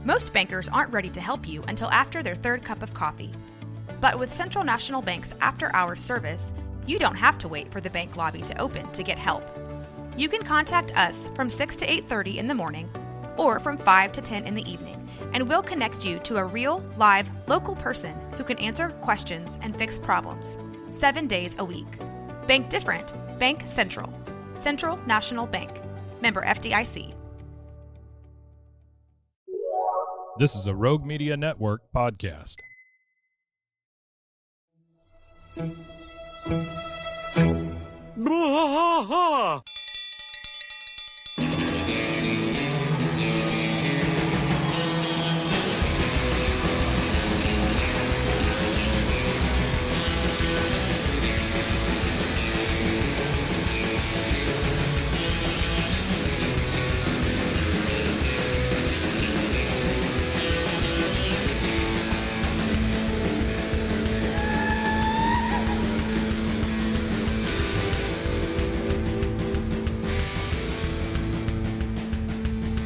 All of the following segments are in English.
Most bankers aren't ready to help you until after their third cup of coffee. But with Central National Bank's after-hours service, you don't have to wait for the bank lobby to open to get help. You can contact us from 6 to 8:30 in the morning or from 5 to 10 in the evening, and we'll connect you to a real, live, local person who can answer questions and fix problems 7 days a week. Bank different. Bank Central. Central National Bank. Member FDIC. This is a Rogue Media Network podcast.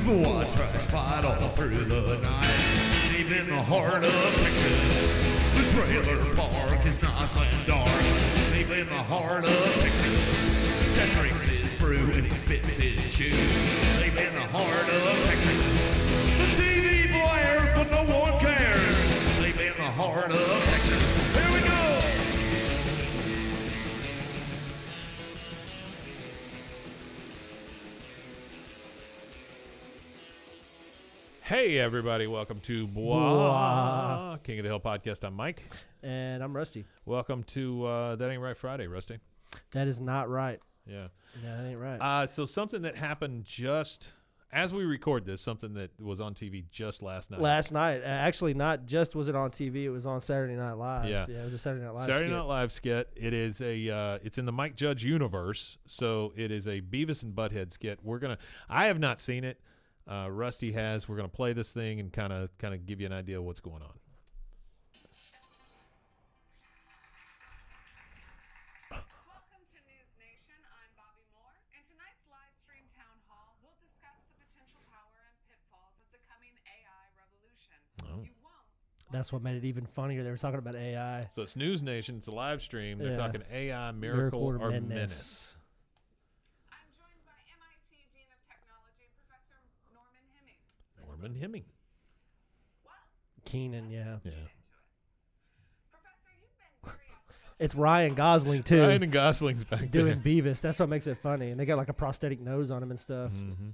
I tried to fight all through the night, deep in the heart of Texas. The trailer park is nice and dark, deep in the heart of Texas. That drinks his brew and he spits his chew, deep in the heart of Texas. The TV blares, but no one cares, deep in the heart of Texas. Here we go! Hey, everybody. Welcome to Bois, King of the Hill podcast. I'm Mike. And I'm Rusty. Welcome to That Ain't Right Friday, Rusty. That is not right. Yeah. Yeah, that ain't right. So something that happened just as we record this, something that was on TV just last night. Last night. Actually, not just was it on TV, it was on Saturday Night Live. Yeah. Yeah, it was a Saturday Night Live Saturday skit. Night Live skit. It is it's in the Mike Judge universe, so it is a Beavis and Butt-head skit. I have not seen it. Rusty has. We're gonna play this thing and kind of give you an idea of what's going on. Welcome to News Nation. I'm Bobby Moore. In tonight's live stream town hall, we'll discuss the potential power and pitfalls of the coming AI revolution. Oh. You won't. That's what made it even funnier. They were talking about AI. So it's News Nation. It's a live stream. They're Yeah. talking AI, miracle or menace. I'm joined by MIT Dean of Technology, Professor Norman Hemming. Norman Hemming. Well, Keenan, yeah. Yeah. Professor, you've been very outspoken. It's Ryan Gosling, too, Ryan and Gosling's back doing there. Beavis. That's what makes it funny. And they got like a prosthetic nose on him and stuff. Mm-hmm.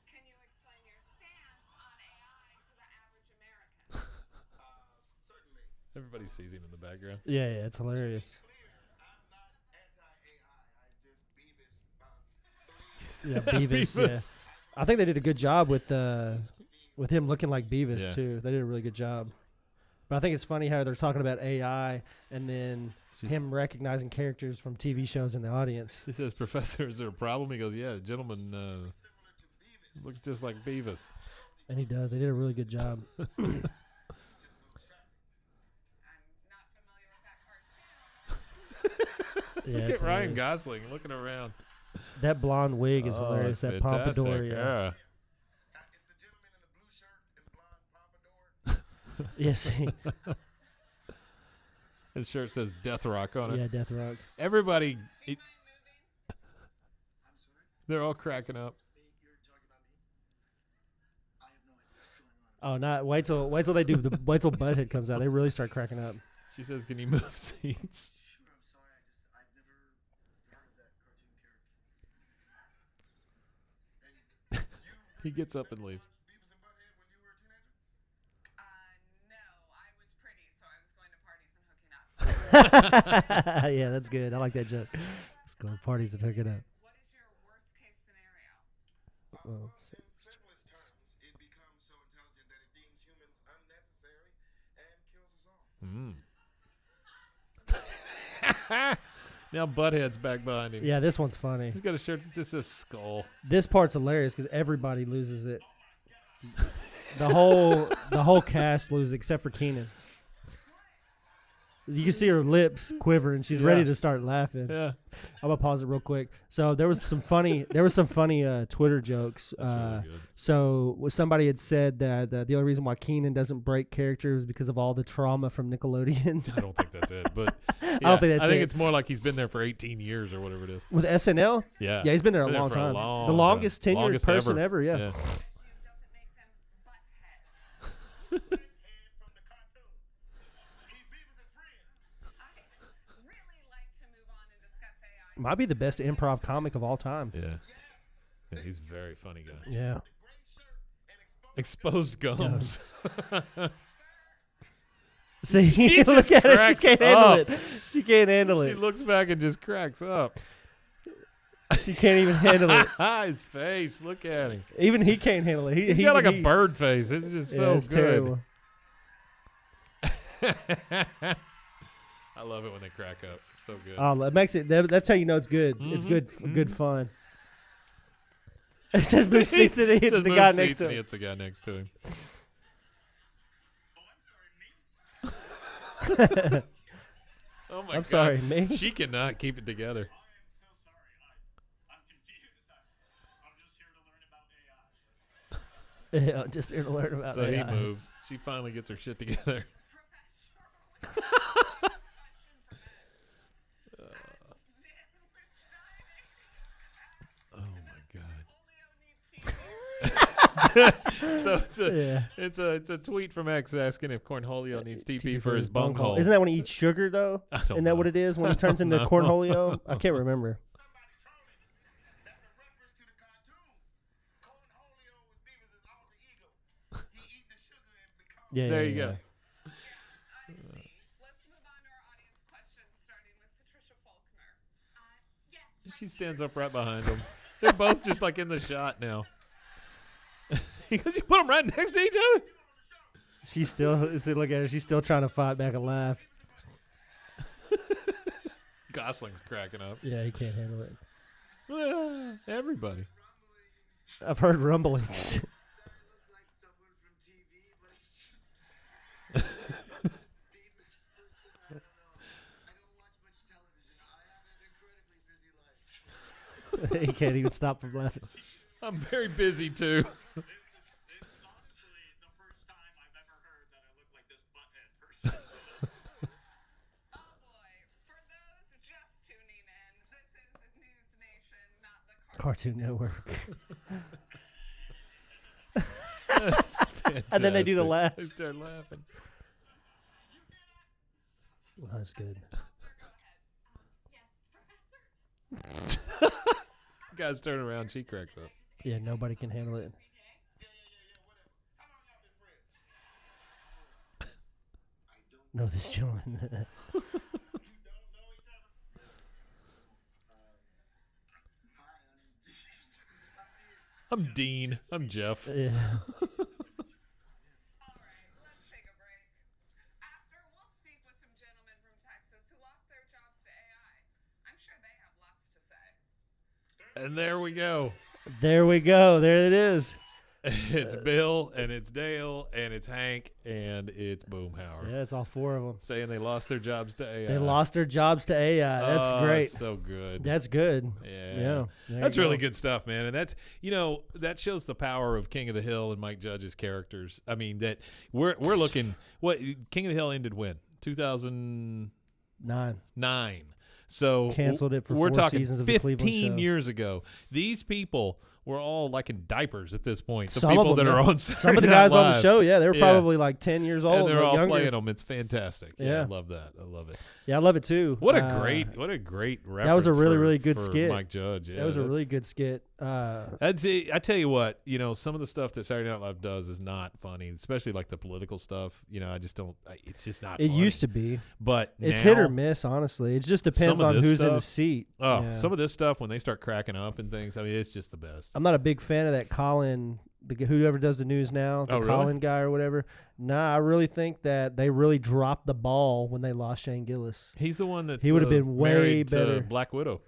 Can you explain your stance on AI to the average American? Certainly. Everybody sees him in the background. Yeah, it's hilarious. I'm not anti-AI. I just Yeah, Beavis. Yeah. I think they did a good job with him looking like Beavis, Yeah. too. They did a really good job. But I think it's funny how they're talking about AI and then him recognizing characters from TV shows in the audience. He says, "Professor, is there a problem?" He goes, "Yeah, the gentleman looks just like Beavis." And he does. They did a really good job. I'm not familiar with that cartoon. Yeah, Look it's at Ryan hilarious. Gosling looking around. That blonde wig is hilarious. That's That fantastic. pompadour. Yeah. Yeah. Is the gentleman in the blue shirt and the blonde pompadour? Yes. His shirt says Death Rock on it. Yeah, Death Rock. Everybody, Mind moving? I'm sorry? they're all cracking up. You're talking about me? I have no idea what's going on. Oh, not wait till they do the wait till Butthead comes out. They really start cracking up. She says, "Can you move seats?" Sure, I'm sorry. I've never heard of that cartoon character. And He gets up and leaves. Beavis and Butt-head when you were a teenager? No, I was pretty, so I was going to parties and hooking up. Yeah, that's good. I like that joke. Let's go to parties and hook it up. What is your worst case scenario? Well, In simplest terms, it becomes so intelligent that it deems humans unnecessary and kills us all. Now Butthead's back behind him. yeah, this one's funny. He's got a shirt that just says skull. This part's hilarious because everybody loses it. The whole cast loses except for Keenan. You can see her lips quiver, and she's ready to start laughing. Yeah. I'm gonna pause it real quick. So there was some funny Twitter jokes. That's really good. So somebody had said that the only reason why Keenan doesn't break character is because of all the trauma from Nickelodeon. I don't think that's it, but I don't think that's I think it. it's more like he's been there for 18 years or whatever it is. With SNL, Yeah. yeah, he's been there Been a there long for a time. long The longest time. tenured Longest person ever. ever. Yeah. doesn't make them butt heads. I'd really like to move on and discuss AI. Might be the best improv comic of all time. Yeah. Yeah, he's a very funny guy. Yeah. Exposed gums. See, look just at her. She cracks can't handle up. it. She can't handle She it. looks back and just cracks up. She can't even handle it. His face. Look at him. Even he can't handle it. He's got like a bird face. It's just so it's good. terrible. I love it when they crack up. It's so good. Oh, it makes it. That's how you know it's good. It's good fun. It says move seats and it hits Says the move guy seats next to and he him. hits the guy next to him. Oh my I'm God. sorry, me. She cannot keep it together. Yeah, just here to learn about So he AI. moves. She finally gets her shit together. Oh my God. So it's a tweet from X asking if Cornholio needs TP for his bunghole. Isn't that when he eats sugar though? I don't Isn't that know. what it is when he turns into know. Cornholio? I can't remember. That's a reference to the cartoon. Cornholio with Beavis is all the ego. He eat the sugar and become. Yeah. There yeah, you yeah. go. Let's move on to our audience questions, starting with Patricia Faulkner. Yes. She stands up right behind him. They're both just like in the shot now. Because you put them right next to each other. She's still. See, look at her. She's still trying to fight back and laugh. Gosling's cracking up. Yeah, he can't handle it. Everybody. I've heard rumblings. He can't even stop from laughing. I'm very busy too. This is honestly the first time I've ever heard that I look like this butthead person. Oh boy. For those just tuning in, this is News Nation, not the Cartoon Network. That's fantastic. And then they do the laughs. They start laughing. Well, that's good. Guys turn around, she cracks up. Yeah, nobody can handle it. No, this gentleman. I'm Dean. I'm Jeff. Yeah. All right, let's take a break. After, we'll speak with some gentlemen from Texas who lost their jobs to AI. I'm sure they have lots to say. And there we go. There we go. There it is. It's Bill, and it's Dale, and it's Hank, and it's Boomhauer. Yeah, it's all four of them. Saying they lost their jobs to AI. They lost their jobs to AI. That's Oh, great. So good. That's good. Yeah. There That's you really go. good stuff, man. And that's, that shows the power of King of the Hill and Mike Judge's characters. I mean, that we're looking, King of the Hill ended when? 2009. 9. So Canceled it for we're 4 talking seasons of the Cleveland 15 show. years ago. These people were all like in diapers at this point. The Some people of them, that are yeah. on Some of the Saturday Night guys on the Live. show, they were Yeah. probably like 10 years old. And they're or all younger. playing them. It's fantastic. Yeah, Yeah. I love that. I love it. Yeah, I love it too. What a great reference. That was a really, for- really good for skit. Mike Judge. Yeah, That was a that's- really good skit. That's it. I tell you what, some of the stuff that Saturday Night Live does is not funny, especially like the political stuff. I just don't. It's just not. It funny. used to be. but It's now, hit or miss, honestly. It just depends Some of on this who's in the stuff- seat. Oh, Yeah. some of this stuff when they start cracking up and things. I mean, it's just the best. I'm not a big fan of that Colin, whoever does the news now, the Oh, really? Colin guy or whatever. Nah, I really think that they really dropped the ball when they lost Shane Gillis. He's the one that He would have been way married to better. Black Widow.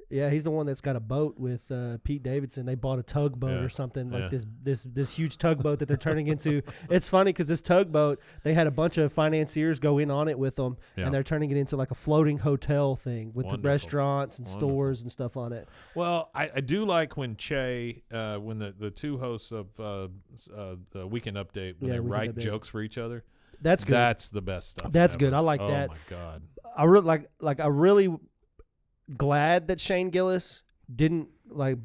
Yeah, he's the one that's got a boat with Pete Davidson. They bought a tugboat Yeah. or something like Yeah. this huge tugboat that they're turning into. It's funny because this tugboat, they had a bunch of financiers go in on it with them, Yeah. and they're turning it into like a floating hotel thing with the Wonderful. restaurants and Wonderful. stores and stuff on it. Well, I do like when Che, when the two hosts of Weekend Update, when Yeah, they Weekend write Update. jokes for each other. That's good. That's the best stuff. That's ever. good. I like oh that. Oh my god. I really glad that Shane Gillis didn't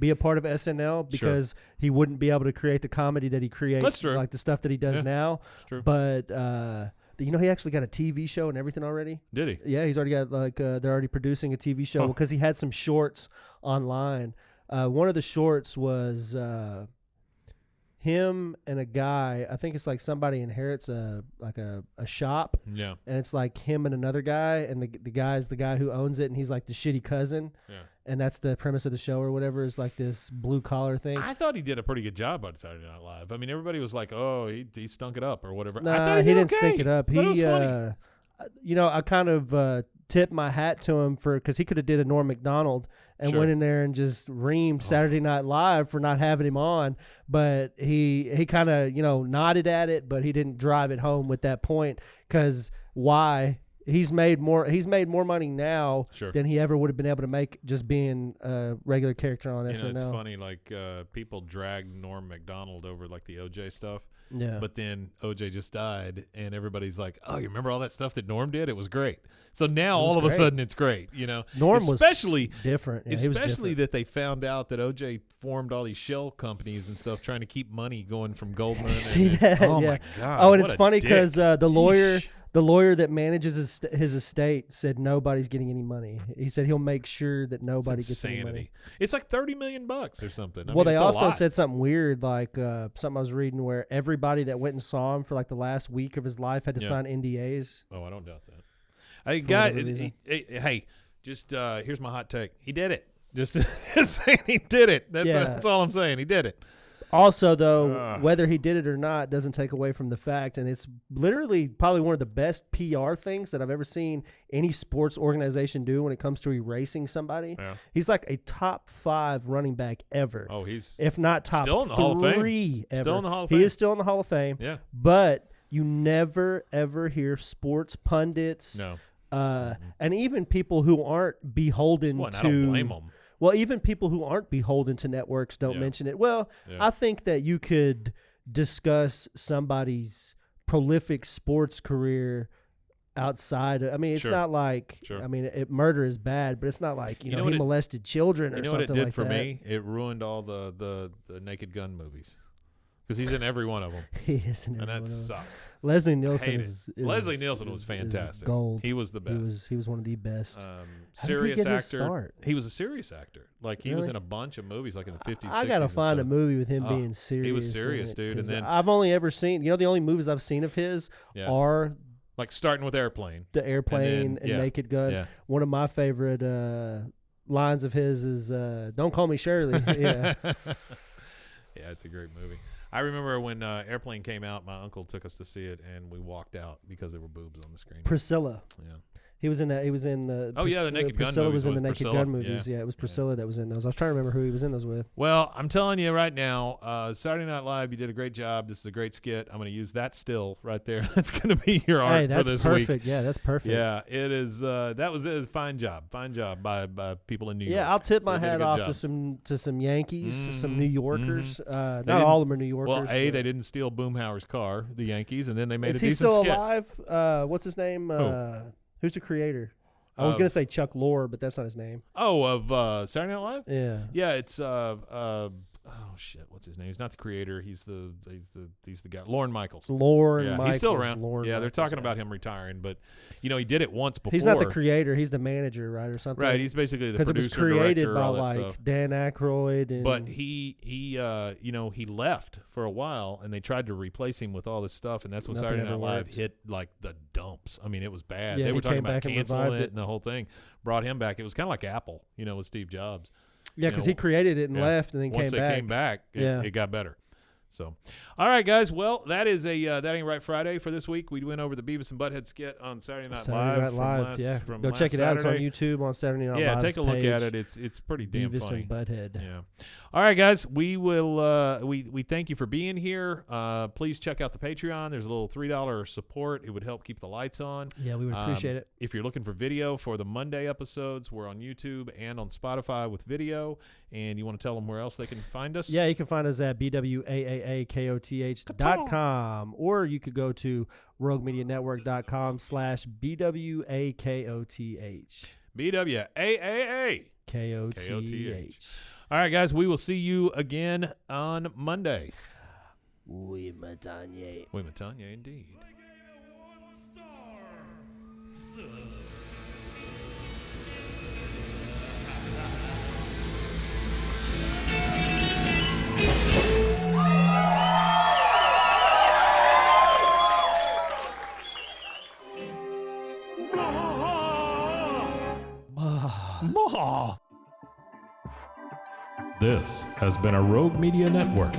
be a part of SNL because he wouldn't be able to create the comedy that he creates. That's true. Like the stuff that he does Yeah. now. It's true. But he actually got a TV show and everything already. Did he? Yeah, he's already got they're already producing a TV show because he had some shorts online. One of the shorts was him and a guy. I think it's like somebody inherits a shop, Yeah. and it's like him and another guy, and the guy's the guy who owns it, and he's like the shitty cousin. Yeah. And that's the premise of the show or whatever, is like this blue collar thing. I thought he did a pretty good job on Saturday Night Live. I mean, everybody was like, "Oh, he stunk it up" or whatever. I Nah, thought he did didn't okay. stink it up. I thought it was funny. I kind of tipped my hat to him because he could have did a Norm Macdonald and Sure. went in there and just reamed Saturday Night Live for not having him on. But he kind of nodded at it, but he didn't drive it home with that point. Because why? He's made more money now Sure. than he ever would have been able to make just being a regular character on SNL. It's funny. Like people dragged Norm Macdonald over like the OJ stuff. Yeah. But then OJ just died, and everybody's like, "Oh, you remember all that stuff that Norm did? It was great." So now It was all of a great. sudden it's great, Norm was especially different. Yeah, he was especially different. that they found out that OJ formed all these shell companies and stuff, trying to keep money going from Goldman. See and that? Oh Yeah. my god! Oh, and what it's a funny dick. because Yeesh. the lawyer that manages his estate said nobody's getting any money. He said he'll make sure that nobody It's gets any money. insanity. It's like $30 million or something. I Well, mean, they it's a also lot. said something weird, like something I was reading where everybody that went and saw him for like the last week of his life had to Yeah. sign NDAs. Oh, I don't doubt that. Hey, For guy, whatever reason. hey, just here's my hot take. He did it. Just saying he did it. That's all I'm saying. He did it. Also, though, whether he did it or not doesn't take away from the fact, and it's literally probably one of the best PR things that I've ever seen any sports organization do when it comes to erasing somebody. Yeah. He's like a top 5 running back ever. Oh, he's if not top still in the Hall of Fame. 3 ever. Still in the Hall of He Fame. is still in the Hall of Fame. Yeah. But you never, ever hear sports pundits No. and even people who aren't beholden Well, and to I don't blame him. Well, even people who aren't beholden to networks don't Yeah. mention it. Well, Yeah. I think that you could discuss somebody's prolific sports career outside. I mean, it's Sure. not like, Sure. I mean, murder is bad, but it's not like, You know he what it- molested children or You know what something it did like for that. me? It ruined all the Naked Gun movies because he's in every one of them, He is in and every that one of them. sucks. Leslie I Nielsen hate is, it. Leslie Nielsen was fantastic. Gold. He was the best. He was one of the best. Um, How did he serious get his actor. start? He was a serious actor. Like he was Really? in a bunch of movies, like in the 50s. I gotta 60s and find a stuff. movie with him Oh, being serious. he was in serious, it, dude, and 'cause then- I've only ever seen, the only movies I've seen of his Yeah. are Like starting with Airplane. The Airplane and yeah. Naked Gun. Yeah. One of my favorite lines of his is "Don't call me Shirley." Yeah. Yeah, it's a great movie. I remember when Airplane came out, my uncle took us to see it, and we walked out because there were boobs on the screen. Priscilla. Yeah. He was in that. He was in the. Oh, yeah, the Naked Gun Priscilla was movies in the with Naked Priscilla. Gun movies. Yeah. Yeah, it was Priscilla that was in those. I was trying to remember who he was in those with. Well, I'm telling you right now, Saturday Night Live, you did a great job. This is a great skit. I'm going to use that still right there. That's going to be your art Hey, for that's this perfect. week. Yeah, that's perfect. Yeah, it is. That was a fine job. Fine job by people in New York. Yeah, I'll tip my They did a hat good off job. to some Yankees, some New Yorkers. Not didn't- all of them are New Yorkers. Well, but- they didn't steal Boomhauer's car, the Yankees, and then they made Is a he decent still skit. alive? What's his name? Who's the creator? I was gonna say Chuck Lorre, but that's not his name. Oh, of Saturday Night Live? Yeah. Yeah, it's oh shit, what's his name? He's not the creator. He's the guy. Lorne Michaels. Lorne Yeah, Michaels. he's still around. Lorne Yeah, they're Michaels, talking yeah. about him retiring, but he did it once before. He's not the creator. He's the manager, right, or something. Right, he's basically the because it was producer, created director, by all that like stuff. Dan Aykroyd. And But he left for a while, and they tried to replace him with all this stuff, and that's when Nothing Saturday ever Night Live worked. hit like the dumps. I mean, it was bad. Yeah, They he were talking came about back and canceling revived it it. and the whole thing. Brought him back. It was kind of like Apple, with Steve Jobs. yeah, because he created it and Yeah. left, and then Once came they back. came back, Yeah. it got better. So, all right, guys. Well, that is a That Ain't Right Friday for this week. We went over the Beavis and Butthead skit on Saturday Night Live. From Go last check it out. It's on Saturday. YouTube on Saturday Night Live. Yeah, take a look at it. It's pretty damn Beavis funny. and Butt-head. Yeah. All right, guys. We will. We thank you for being here. Please check out the Patreon. There's a little $3 support. It would help keep the lights on. Yeah, we would appreciate it. If you're looking for video for the Monday episodes, we're on YouTube and on Spotify with video. And you want to tell them where else they can find us? Yeah, you can find us at bwaakoth.com, or you could go to roguemedianetwork.com/bwakoth. BWAAA. KOTH. All right, guys. We will see you again on Monday. Oui, Matanye. Oui, Matanya, indeed. This has been a Rogue Media Network